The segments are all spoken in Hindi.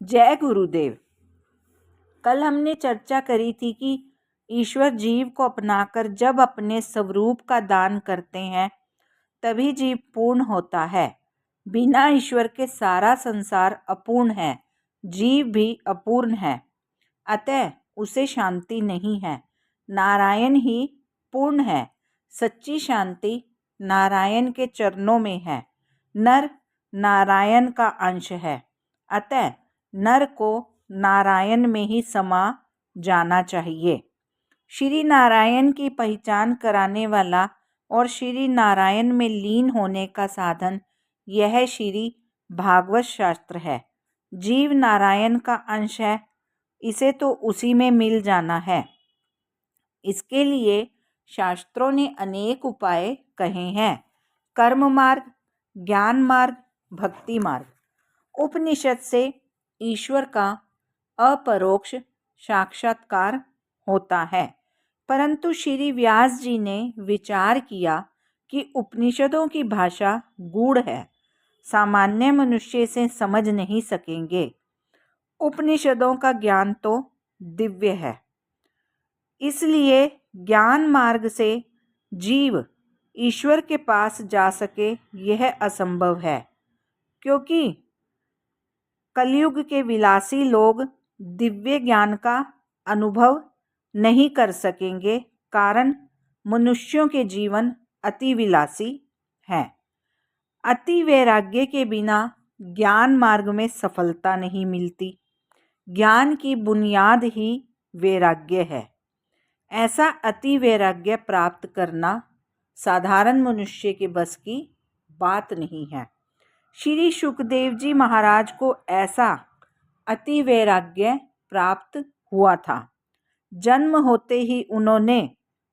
जय गुरुदेव। कल हमने चर्चा करी थी कि ईश्वर जीव को अपनाकर जब अपने स्वरूप का दान करते हैं तभी जीव पूर्ण होता है। बिना ईश्वर के सारा संसार अपूर्ण है, जीव भी अपूर्ण है, अतः उसे शांति नहीं है। नारायण ही पूर्ण है। सच्ची शांति नारायण के चरणों में है। नर नारायण का अंश है, अतः नर को नारायण में ही समा जाना चाहिए। श्री नारायण की पहचान कराने वाला और श्री नारायण में लीन होने का साधन यह श्री भागवत शास्त्र है। जीव नारायण का अंश है, इसे तो उसी में मिल जाना है। इसके लिए शास्त्रों ने अनेक उपाय कहे हैं। कर्म मार्ग, ज्ञान मार्ग, भक्ति मार्ग। उपनिषद से ईश्वर का अपरोक्ष साक्षात्कार होता है, परंतु श्री व्यास जी ने विचार किया कि उपनिषदों की भाषा गूढ़ है, सामान्य मनुष्य से समझ नहीं सकेंगे। उपनिषदों का ज्ञान तो दिव्य है, इसलिए ज्ञान मार्ग से जीव ईश्वर के पास जा सके यह असंभव है, क्योंकि कलयुग के विलासी लोग दिव्य ज्ञान का अनुभव नहीं कर सकेंगे, कारण मनुष्यों के जीवन अति विलासी हैं। अति वैराग्य के बिना ज्ञान मार्ग में सफलता नहीं मिलती। ज्ञान की बुनियाद ही वैराग्य है। ऐसा अति वैराग्य प्राप्त करना साधारण मनुष्य के बस की बात नहीं है। श्री सुखदेव जी महाराज को ऐसा अति वैराग्य प्राप्त हुआ था। जन्म होते ही उन्होंने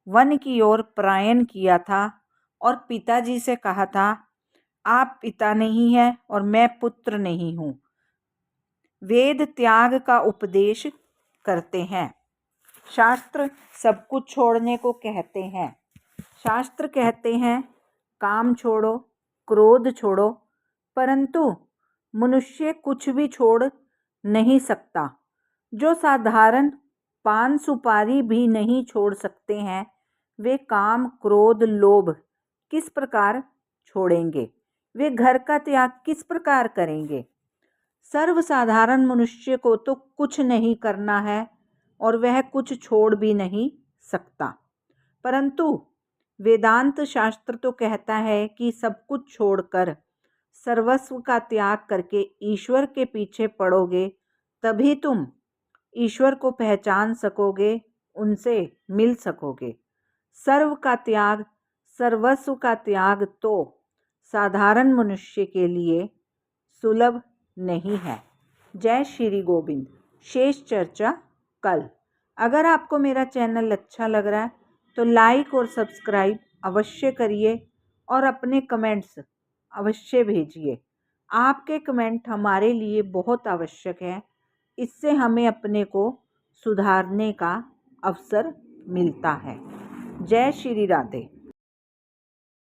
वन की ओर पलायन किया था और पिताजी से कहा था, आप पिता नहीं हैं और मैं पुत्र नहीं हूँ। वेद त्याग का उपदेश करते हैं। शास्त्र सब कुछ छोड़ने को कहते हैं। शास्त्र कहते हैं काम छोड़ो, क्रोध छोड़ो, परंतु मनुष्य कुछ भी छोड़ नहीं सकता। जो साधारण पान सुपारी भी नहीं छोड़ सकते हैं, वे काम, क्रोध, लोभ किस प्रकार छोड़ेंगे? वे घर का त्याग किस प्रकार करेंगे? सर्वसाधारण मनुष्य को तो कुछ नहीं करना है और वह कुछ छोड़ भी नहीं सकता, परंतु वेदांत शास्त्र तो कहता है कि सब कुछ छोड़कर सर्वस्व का त्याग करके ईश्वर के पीछे पड़ोगे तभी तुम ईश्वर को पहचान सकोगे, उनसे मिल सकोगे। सर्व का त्याग, सर्वस्व का त्याग तो साधारण मनुष्य के लिए सुलभ नहीं है। जय श्री गोविंद। शेष चर्चा कल। अगर आपको मेरा चैनल अच्छा लग रहा है तो लाइक और सब्सक्राइब अवश्य करिए और अपने कमेंट्स अवश्य भेजिए। आपके कमेंट हमारे लिए बहुत आवश्यक है, इससे हमें अपने को सुधारने का अवसर मिलता है। जय श्री राधे।